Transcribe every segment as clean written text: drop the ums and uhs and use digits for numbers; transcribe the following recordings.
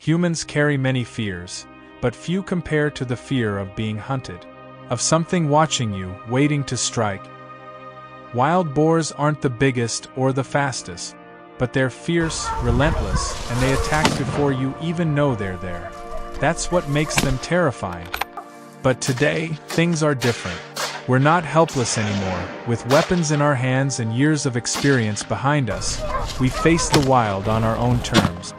Humans carry many fears, but few compare to the fear of being hunted, of something watching you, waiting to strike. Wild boars aren't the biggest or the fastest, but they're fierce, relentless, and they attack before you even know they're there. That's what makes them terrifying. But today, things are different. We're not helpless anymore. With weapons in our hands and years of experience behind us, we face the wild on our own terms.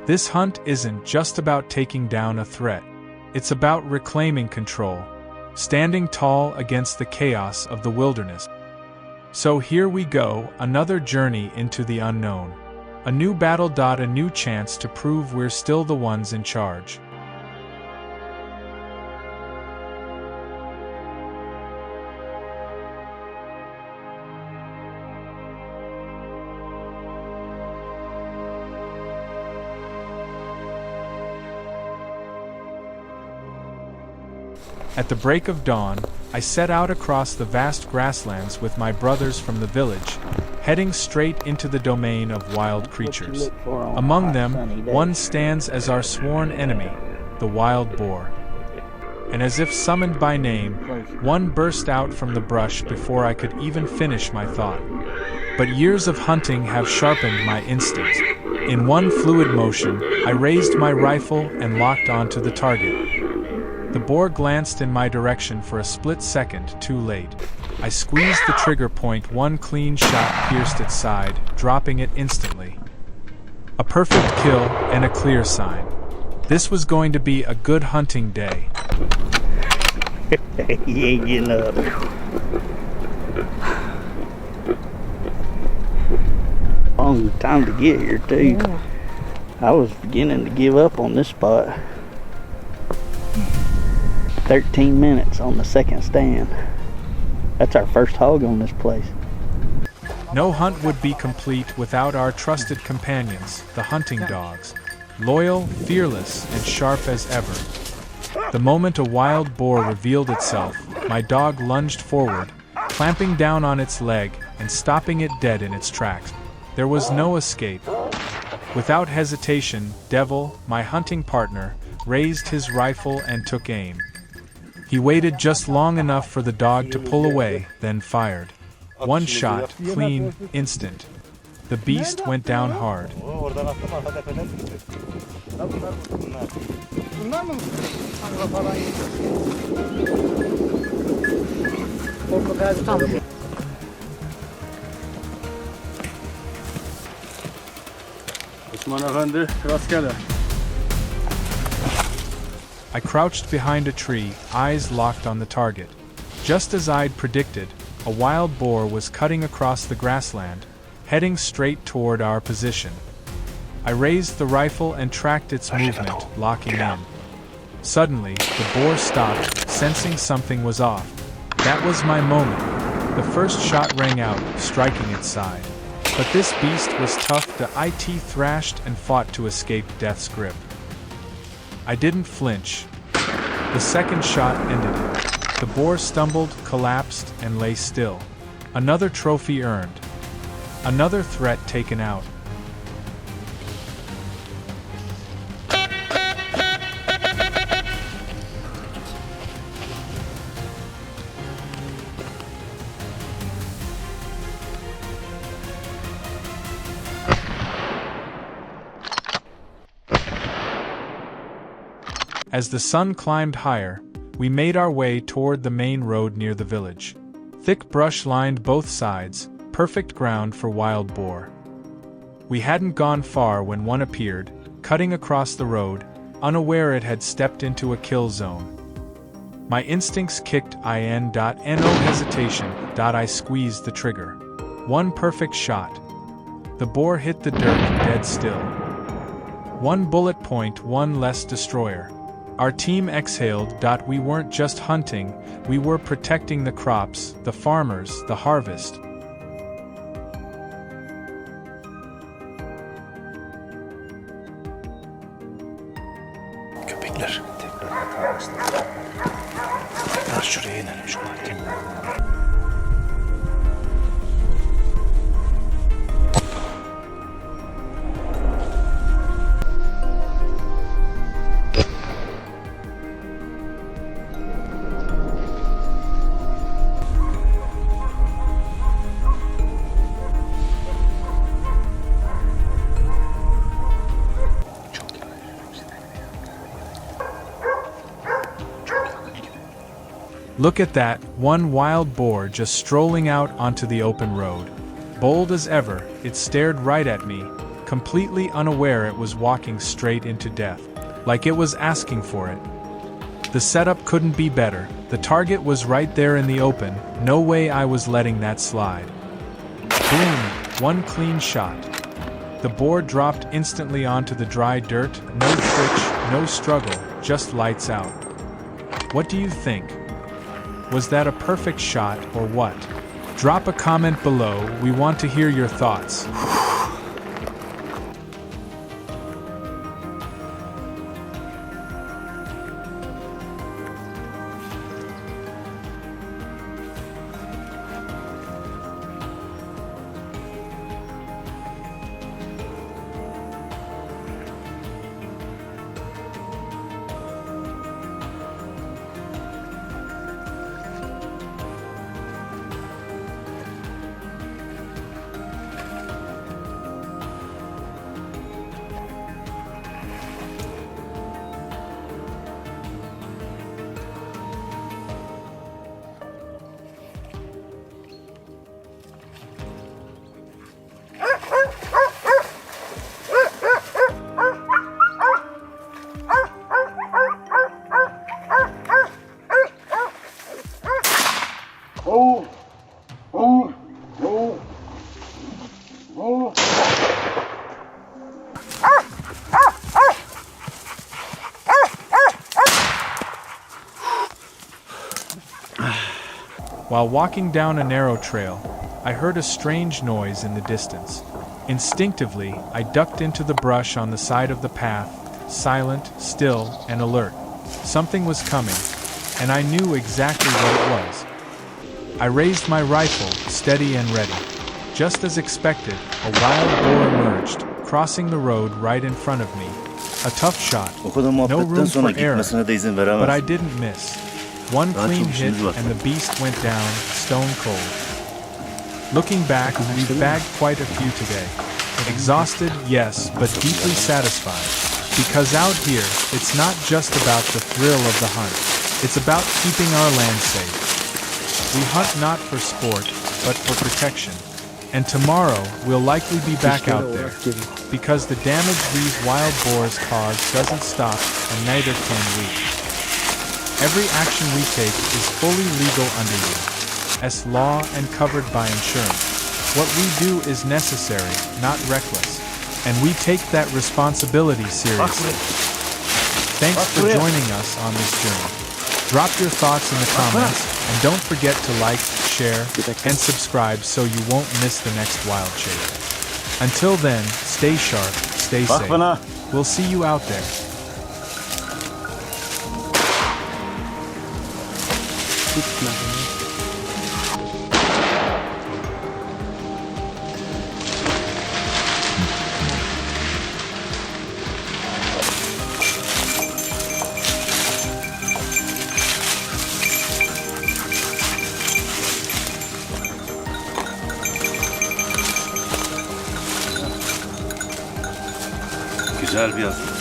This hunt isn't just about taking down a threat. It's about reclaiming control, standing tall against the chaos of the wilderness. So here we go, another journey into the unknown. A new battle. A new chance to prove we're still the ones in charge. At the break of dawn, I set out across the vast grasslands with my brothers from the village, heading straight into the domain of wild creatures. Among them, one stands as our sworn enemy, the wild boar. And as if summoned by name, one burst out from the brush before I could even finish my thought. But years of hunting have sharpened my instincts. In one fluid motion, I raised my rifle and locked onto the target. The boar glanced in my direction for a split second, too late. I squeezed the trigger point. One clean shot pierced its side, dropping it instantly. A perfect kill and a clear sign. This was going to be a good hunting day. He ain't getting up. Long time to get here too. I was beginning to give up on this spot. 13 minutes on the second stand. That's our first hog on this place. No hunt would be complete without our trusted companions, the hunting dogs. Loyal, fearless, and sharp as ever. The moment a wild boar revealed itself, my dog lunged forward, clamping down on its leg and stopping it dead in its tracks. There was no escape. Without hesitation, Devil, my hunting partner, raised his rifle and took aim. He waited just long enough for the dog to pull away, then fired. One shot, clean, instant. The beast went down hard. I crouched behind a tree, eyes locked on the target. Just as I'd predicted, a wild boar was cutting across the grassland, heading straight toward our position. I raised the rifle and tracked its movement, locking in. Suddenly, the boar stopped, sensing something was off. That was my moment. The first shot rang out, striking its side. But this beast was tough. The IT thrashed and fought to escape death's grip. I didn't flinch. The second shot ended it. The boar stumbled, collapsed, and lay still. Another trophy earned. Another threat taken out. As the sun climbed higher, we made our way toward the main road near the village. Thick brush lined both sides, perfect ground for wild boar. We hadn't gone far when one appeared, cutting across the road, unaware it had stepped into a kill zone. My instincts kicked in. No hesitation. I squeezed the trigger. One perfect shot. The boar hit the dirt, dead still. One bullet point, one less destroyer. Our team exhaled. We weren't just hunting, we were protecting the crops, the farmers, the harvest. Köpekler. Biraz şuraya inelim şu markete. Look at that, one wild boar just strolling out onto the open road. Bold as ever, it stared right at me, completely unaware it was walking straight into death, like it was asking for it. The setup couldn't be better. The target was right there in the open, no way I was letting that slide. Boom! One clean shot. The boar dropped instantly onto the dry dirt, no twitch, no struggle, just lights out. What do you think? Was that a perfect shot or what? Drop a comment below, we want to hear your thoughts. While walking down a narrow trail, I heard a strange noise in the distance. Instinctively, I ducked into the brush on the side of the path, silent, still, and alert. Something was coming, and I knew exactly what it was. I raised my rifle, steady and ready. Just as expected, a wild boar emerged, crossing the road right in front of me. A tough shot, no room for error, but I didn't miss. One clean hit and the beast went down, stone cold. Looking back, we've bagged quite a few today. Exhausted, yes, but deeply satisfied. Because out here, it's not just about the thrill of the hunt. It's about keeping our land safe. We hunt not for sport, but for protection. And tomorrow, we'll likely be back out there. Because the damage these wild boars cause doesn't stop, and neither can we. Every action we take is fully legal under U.S. law and covered by insurance. What we do is necessary, not reckless. And we take that responsibility seriously. Thanks for joining us on this journey. Drop your thoughts in the comments, and don't forget to like, share, and subscribe so you won't miss the next wild chase. Until then, stay sharp, stay safe. We'll see you out there. Güzel bir yazı.